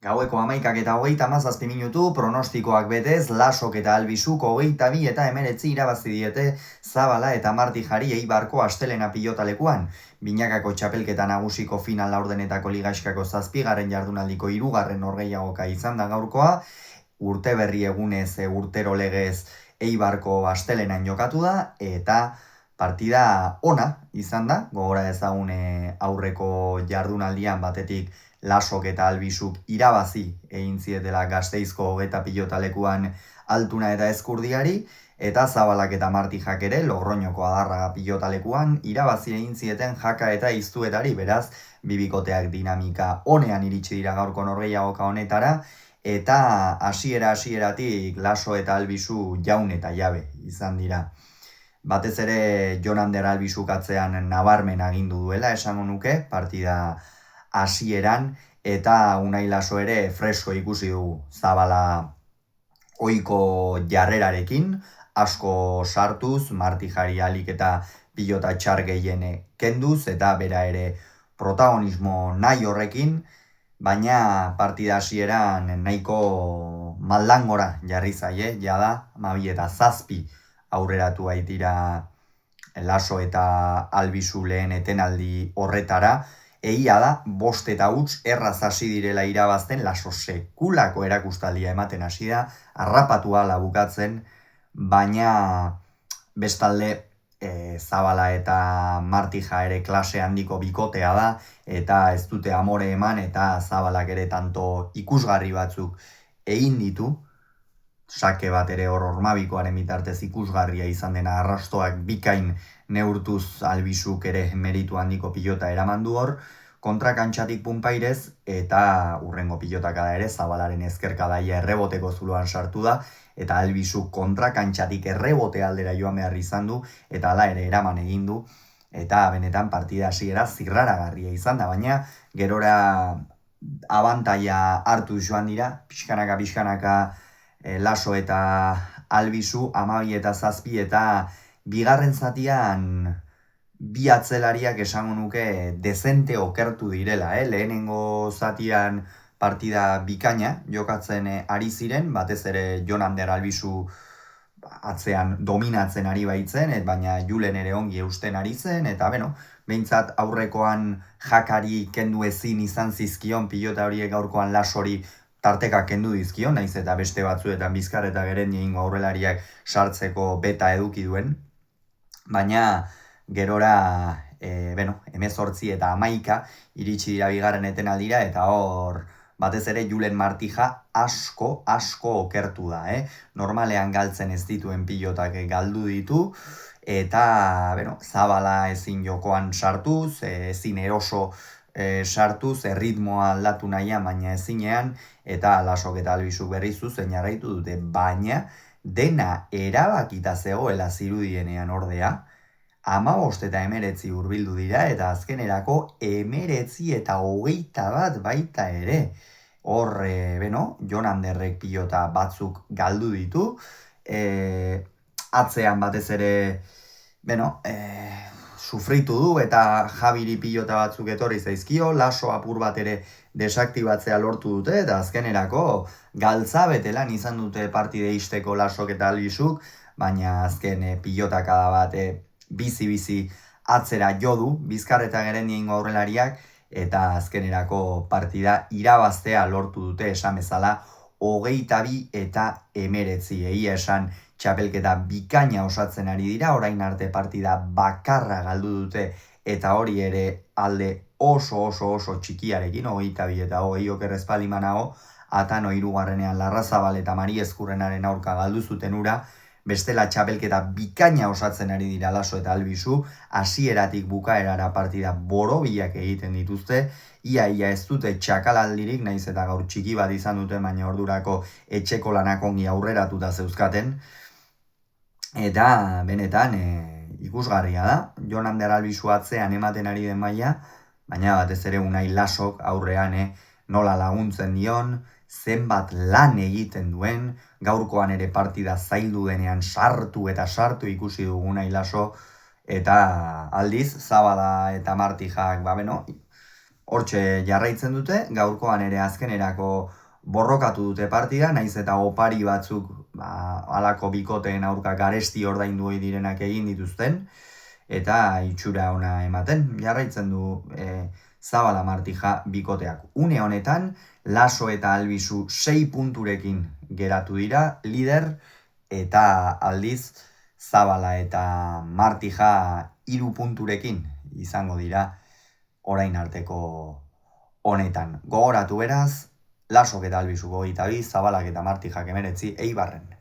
Gaueko 11:37 pronostikoak betez, Lasok eta Albisuk 22 eta 19 irabazi diete Zabala eta Martijari Eibarko astelena pilotalekuan. Binakako txapelketa nagusiko final laurdenetako ligaiskako 7. jardunaldiko 3. norgehiagoka izan da gaurkoa. Urte berri egunez urtero legez Eibarko astelenan jokatu da eta partida ona izan da. Gogora ezagun aurreko jardunaldian batetik Lasok eta Albisuk irabazi egin zietela Gasteizko hogeta pilotalekuan Altuna eta Ezkurdiari, eta Zabalak eta Martijak ere Logroñoko Adarraga pilotalekuan irabazi egin zieten Jaka eta Iztuetari, beraz, bibikoteak dinamika onean iritsi dira gaurko norgehiagoka honetara, eta hasieratik Laso eta Albisu jaun eta jabe izan dira. Batez ere Jon Ander Albisuk atzean nabarmen agindu duela esango nuke, partida hasieran, eta Unai Laso ere fresko ikusi dugu Zabala ohiko jarrerarekin, asko sartuz, Martijari alik eta pilota txar gehien kenduz, eta bera ere protagonismo nahi horrekin, baina partida hasieran nahiko maldangora jarri zaie, jada, 12:07 aurreratu baitira Laso eta Albisu lehen etenaldi horretara. Egia da, 5 eta huts erraz hasi direla irabazten, Laso sekulako erakustaldia ematen hasi da, harrapatua bukatzen, baina bestalde Zabala eta Martija ere klase handiko bikotea da, eta ez dute amore eman, eta Zabalak ere tanto ikusgarri batzuk egin ditu, sake bat ere hor ormabikoaren bitartez ikusgarria izan dena arrastoak bikain neurtuz Albisuk ere meritu handiko pilota eraman du hor, kontrakantxatik punpairez, eta urrengo pilotaka da ere Zabalaren ezkerkadaia erreboteko zuloan sartu da, eta Albisuk kontrakantxatik errebote aldera joan behar izan du, eta hala ere eraman egin du, eta benetan partida hasiera zirraragarria izan da, baina gerora abantaia hartu joan dira, pixkanaka Laso eta Albisu 12 eta 7, eta bigarren zatian bi atzelariak esango nuke dezente okertu direla. Lehenengo zatian partida bikaina jokatzen ari ziren, batez ere Jon Ander Albisu atzean dominatzen ari baitzen, baina Julen ere ongi eusten ari zen, eta behintzat aurrekoan Jakari kendu ezin izan zizkion pilota horiek gaurkoan Lasori tarteka kendu dizkio, naiz eta beste batzuetan Bizkar eta Gerendiengo aurrelariak sartzeko beta eduki duen, baina gerora 18 eta 11 iritsi dira bigarren etenaldira, eta hor batez ere Julen Martija asko okertu da. Normalean galtzen ez dituen pilotak galdu ditu, eta Zabala ezin jokoan sartuz, ezin eroso sartuz, erritmoa aldatu nahian, baina ezinean, eta Lasok eta Albisuk berriz zuzen jarraitu dute, baina dena erabakita zegoela zirudienean ordea, 15 eta 19 hurbildu dira, eta azkenerako 19 eta 21 baita ere. Hor, Jon Anderrek pilota batzuk galdu ditu, atzean batez ere, sufritu du, eta Javiri pilota batzuk etorri zaizkio, Laso apur bat ere desaktibatzea lortu dute, eta azkenerako galtzabetelan izan dute partide isteko Lasok eta Albisuk, baina azken pilotakada bat bizi atzera jo du Bizkar eta Gerendiengo aurrelariak, eta azkenerako partida irabaztea lortu dute, esan bezala 22 eta 19, egia esan txapelketa bikaina osatzen ari dira, orain arte partida bakarra galdu dute, eta hori ere alde oso txikiarekin, 22 eta 20 okerrez palimanago, Atano 3. Larrazabal eta Mari Ezkurrenaren aurka galdu zuten ura, bestela txapelketa bikaina osatzen ari dira Laso eta Albisu, hasieratik bukaerara partida borobilak egiten dituzte, ia ez dute txakalaldirik, naiz eta gaur txiki bat izan dute, baina ordurako etxeko lanak ongi aurreratuta zeuzkaten, eta benetan ikusgarria da, Jon Ander Albisu atzean ematen ari den maila, baina batez ere Unai Lasok aurrean nola laguntzen dion, zenbat lan egiten duen, gaurkoan ere partida zaildu denean sartu ikusi dugu Unai Laso, eta aldiz Zabala eta Martijak Hortxe jarraitzen dute, gaurkoan ere azkenerako borrokatu dute partida, naiz eta opari batzuk halako bikoteen aurka garesti ordaindu ohi direnak egin dituzten, eta itxura ona ematen, jarraitzen du Zabala Martija bikoteak. Une honetan, Laso eta Albizu 6 punturekin geratu dira, lider, eta aldiz Zabala eta Martija 3 punturekin izango dira orain arteko honetan. Gogoratu beraz, Lasok eta Albizuk 22, Zabalak eta Martijak 19, Eibarren